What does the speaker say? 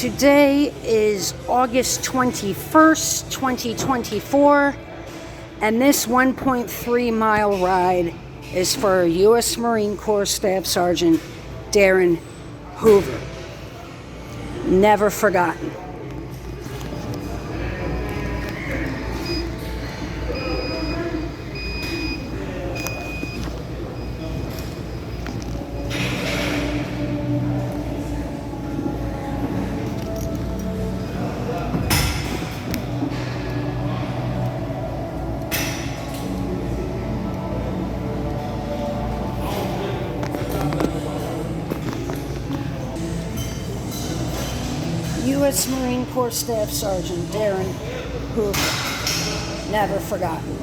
Today is August 21st, 2024, and this 1.3 mile ride is for U.S. Marine Corps Staff Sergeant DARIN Hoover. Never forgotten. U.S. Marine Corps Staff Sergeant DARIN Hoover. Never forgotten.